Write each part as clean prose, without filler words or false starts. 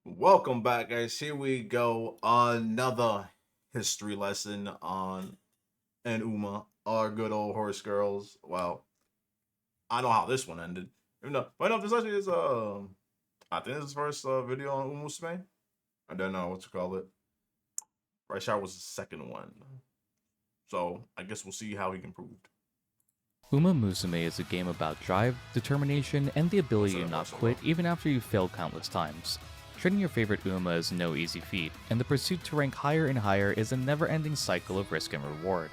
Welcome back, guys. Here we go. Another history lesson on and our good old horse girls. Well, I know how this one ended. But no, this actually is I think this is the first video on Umamusume. I don't know what to call it. Right Shower was the second one. So I guess we'll see how he improved. Umamusume is a game about drive, determination, and the ability to not quit even after you've failed countless times. Training your favorite Uma is no easy feat, and the pursuit to rank higher and higher is a never-ending cycle of risk and reward.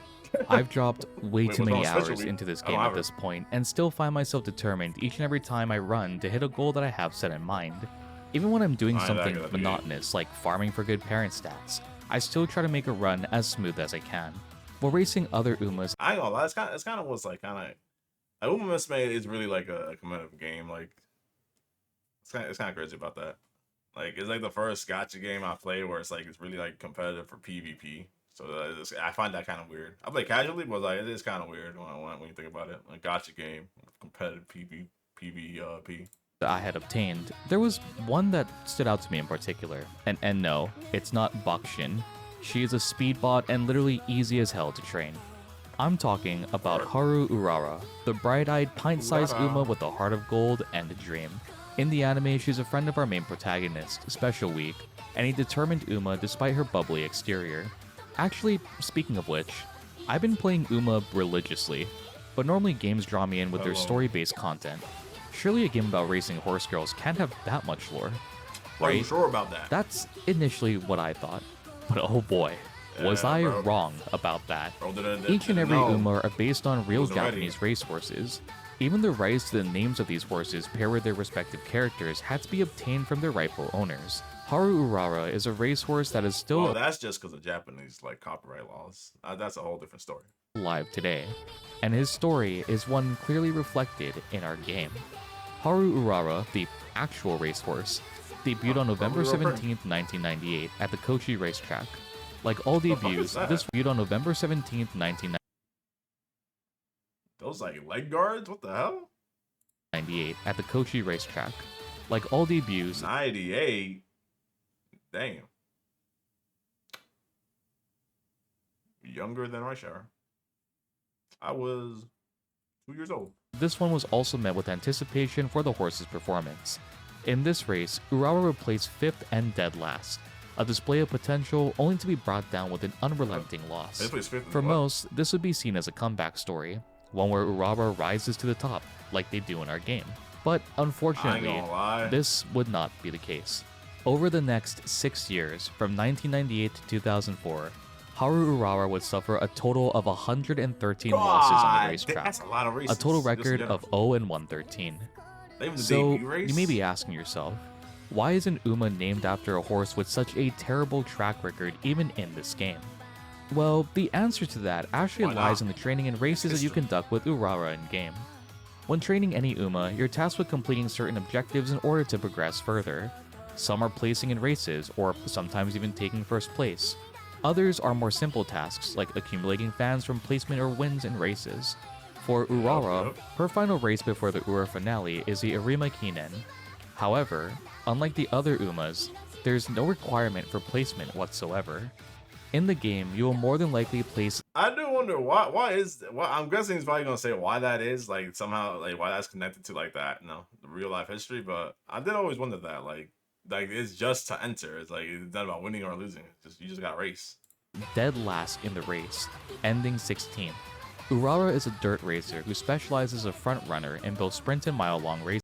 I've dropped way too many hours into this game at this point, and still find myself determined each and every time I run to hit a goal that I have set in mind. Even when I'm doing something monotonous like farming for good parent stats, I still try to make a run as smooth as I can. While racing other Umas, I ain't gonna lie, it's kind of what's like Umamusume is really like a competitive game. Like it's kind of crazy about that. Like it's like the first gacha game I played where it's really like competitive for PvP. So I find that kind of weird. I play casually, but like it is kind of weird when you think about it. Like gacha game, competitive PvP. that I had obtained, there was one that stood out to me in particular. And no, it's not Bakushin. She is a speed bot and literally easy as hell to train. I'm talking about Haru Urara, the bright-eyed, pint-sized Uma with a heart of gold and a dream. In the anime, she's a friend of our main protagonist, Special Week, and a determined Uma despite her bubbly exterior. Actually, speaking of which, I've been playing Uma religiously, but normally games draw me in with their story-based content. Surely a game about racing horse girls can't have that much lore, right? Are you sure about that? That's initially what I thought, but oh boy, was I wrong about that. Each and every Uma are based on real Japanese racehorses. Even the rights to the names of these horses paired with their respective characters had to be obtained from their rightful owners. Haru Urara is a racehorse that is still well, that's just because of Japanese like copyright laws. That's a whole different story. Alive today, and his story is one clearly reflected in our game. Haru Urara, the actual racehorse, debuted on November 17, 1998 at the Kochi racetrack. Like all debuts, this debuted on November 17, 1998. Those like leg guards? What the hell? 98 at the Kochi racetrack. Like all debuts, 98. Damn. Younger than Raishar. I was 2 years old. This one was also met with anticipation for the horse's performance. In this race, Urara replaced 5th and dead last, a display of potential only to be brought down with an unrelenting loss. For most, this would be seen as a comeback story, one where Urara rises to the top, like they do in our game. But unfortunately, this would not be the case. Over the next 6 years, from 1998 to 2004, Haru Urara would suffer a total of 113 losses on the racetrack, that's a lot of races. a total record of 0-113. So, you may be asking yourself, why is an Uma named after a horse with such a terrible track record even in this game? Well, the answer to that actually lies in the training and races that you conduct with Urara in-game. When training any Uma, you're tasked with completing certain objectives in order to progress further. Some are placing in races, or sometimes even taking first place. Others are more simple tasks, like accumulating fans from placement or wins in races. For Urara, her final race before the Ura finale is the Arima Kinen. However, unlike the other Umas, there's no requirement for placement whatsoever. In the game, you will more than likely place. I do wonder why I'm guessing he's probably gonna say why that is, like somehow like why that's connected to like that, the real life history. But I did always wonder that, like it's just to enter. It's like it's not about winning or losing. You just got to race. Dead last in the race, ending 16th. Urara is a dirt racer who specializes as a front runner in both sprint and mile-long races.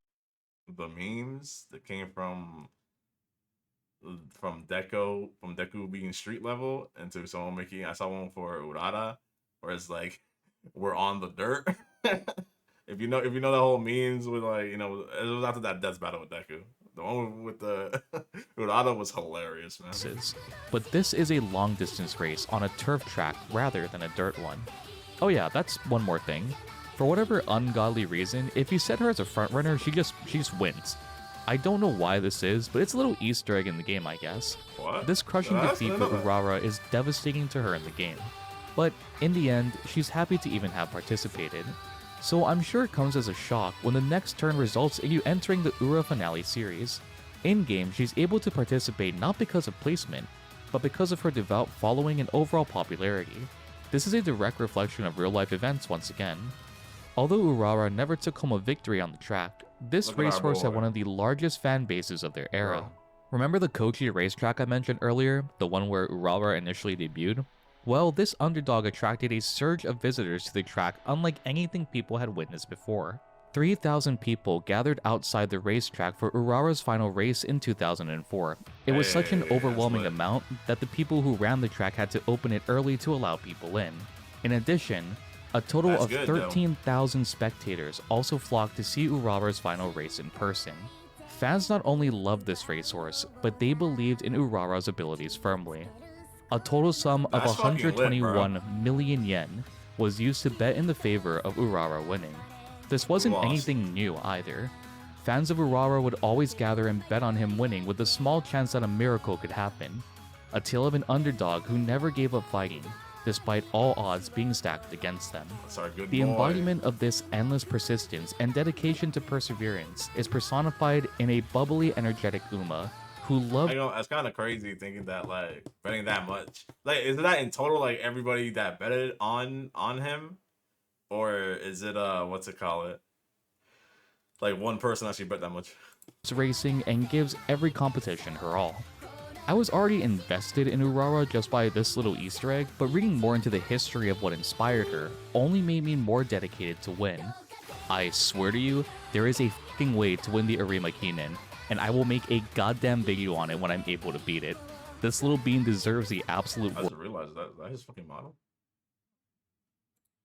The memes that came from Deku being street level into someone making, I saw one for Urara where it's like we're on the dirt. if you know the whole memes with like, it was after that death battle with Deku. The one with the Urara was hilarious, man. But this is a long distance race on a turf track rather than a dirt one. Oh yeah, that's one more thing. For whatever ungodly reason, if you set her as a front runner, she just wins. I don't know why this is, but it's a little Easter egg in the game, I guess. What? This crushing defeat for Urara is devastating to her in the game. But in the end, she's happy to even have participated. So I'm sure it comes as a shock when the next turn results in you entering the Ura finale series. In-game, she's able to participate not because of placement, but because of her devout following and overall popularity. This is a direct reflection of real-life events once again. Although Urara never took home a victory on the track, this racehorse had one of the largest fan bases of their era. Bro. Remember the Kochi racetrack I mentioned earlier, the one where Urara initially debuted? Well, this underdog attracted a surge of visitors to the track unlike anything people had witnessed before. 3,000 people gathered outside the racetrack for Urara's final race in 2004. It was such an overwhelming amount that the people who ran the track had to open it early to allow people in. In addition, a total of 13,000 spectators also flocked to see Urara's final race in person. Fans not only loved this racehorse, but they believed in Urara's abilities firmly. A total sum of 121 million yen was used to bet in the favor of Urara winning. This wasn't anything new either. Fans of Urara would always gather and bet on him winning with a small chance that a miracle could happen. A tale of an underdog who never gave up fighting, despite all odds being stacked against them. The embodiment of this endless persistence and dedication to perseverance is personified in a bubbly, energetic Uma, who loved— It's kind of crazy thinking that, like, betting that much. Like, is that in total, like, everybody that betted on him? Or is it, what's it call it? Like, one person actually bet that much. Racing and gives every competition her all. I was already invested in Urara just by this little Easter egg, but reading more into the history of what inspired her only made me more dedicated to win. I swear to you, there is a fucking way to win the Arima Kinen, and I will make a goddamn video on it when I'm able to beat it. This little bean deserves the absolute— I just realized that his fucking model.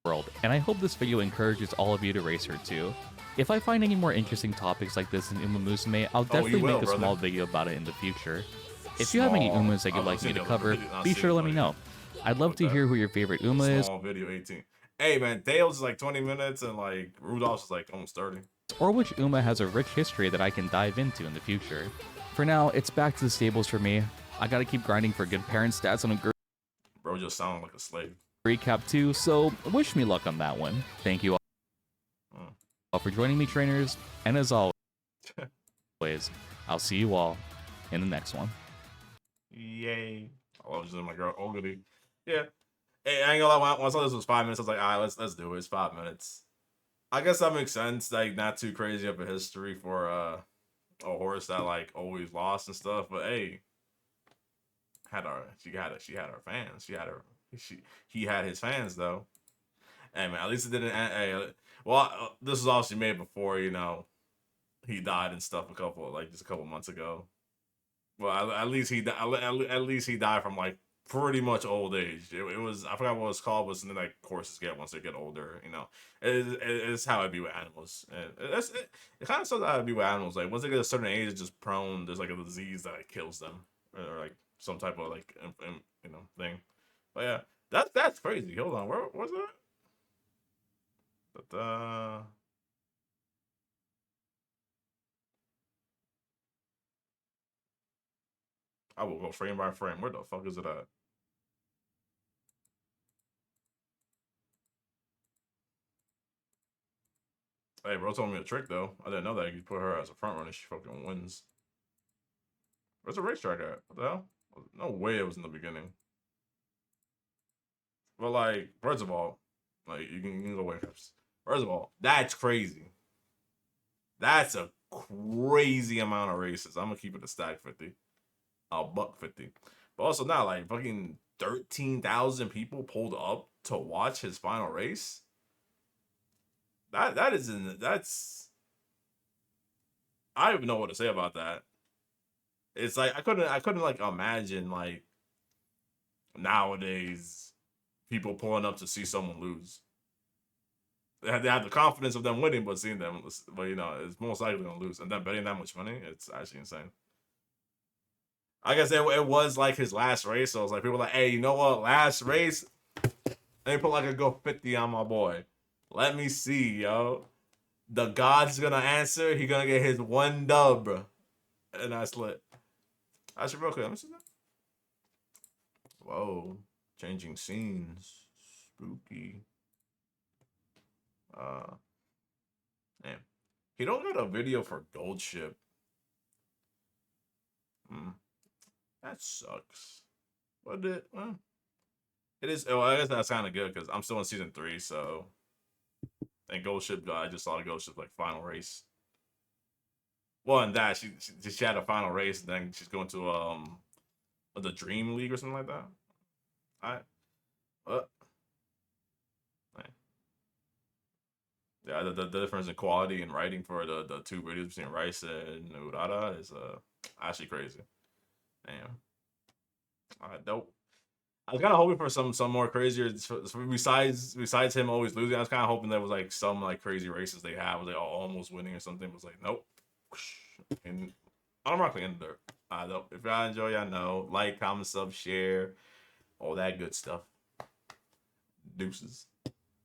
World, and I hope this video encourages all of you to race her too. If I find any more interesting topics like this in Umamusume, I'll definitely make a small video about it in the future. If you have any Umas that you'd like me to cover, be sure to let me know. I'd love to hear who your favorite Uma is. Video 18. Hey man, Dale's is like 20 minutes and like Rudolph's is like almost 30. Or which Uma has a rich history that I can dive into in the future. For now, it's back to the stables for me. I gotta keep grinding for good parent stats on a girl. Bro just sounded like a slave. Recap too, so wish me luck on that one. Thank you all for joining me, trainers, and as always, I'll see you all in the next one. Yay. I love using my girl Ogity. Yeah. Hey, I ain't gonna lie, once I saw this was 5 minutes, I was like, alright, let's do it. It's 5 minutes. I guess that makes sense. Like, not too crazy of a history for a horse that like always lost and stuff. But hey, she had her fans. He had his fans though. Hey man, at least it didn't. Hey, well, this was obviously made before, you know, he died and stuff just a couple months ago. Well, at least he died from like pretty much old age. It was, I forgot what it's called, but something like horses get once they get older. You know, it's how it be with animals. And it kind of shows how it be with animals. Like once they get a certain age, it's just prone. There's like a disease that like kills them, or like some type of like you know thing. But yeah, that's crazy. Hold on, where was that? But I will go frame by frame. Where the fuck is it at? Hey, bro told me a trick though. I didn't know that you put her as a front runner, she fucking wins. Where's the racetrack at? What the hell? No way it was in the beginning. But like, first of all, like you can go away first. First of all, that's crazy. That's a crazy amount of races. I'm gonna keep it a stack 50. A buck 50. But also now, like fucking 13,000 people pulled up to watch his final race. That's I don't even know what to say about that. It's like I couldn't like imagine like nowadays people pulling up to see someone lose. They have the confidence of them winning, but seeing them, but you know, it's most likely gonna lose, and then betting that much money, it's actually insane. I guess it was like his last race, so it was like people were like, hey, you know what? Last race, let me put like a go 50 on my boy. Let me see, yo. The God's gonna answer. He gonna get his one dub, bro. And that's lit. Actually, real quick, let me see that. Whoa, changing scenes, spooky. Damn. He don't got a video for Gold Ship. That sucks. But it is. Oh, I guess that's kind of good because I'm still in season 3. So, and Ghost Ship. I just saw the Ghost Ship like final race. Well, and that she had a final race, and then she's going to the Dream League or something like that. I uh, yeah, the difference in quality and writing for the two videos between Rice and Urara is actually crazy. Damn. Dope. I was kind of hoping for some more crazier besides him always losing. I was kind of hoping there was like some like crazy races they have where they all almost winning or something. It was like nope. And I'm rocking in there. If y'all enjoy, y'all know, like, comment, sub, share, all that good stuff. Deuces.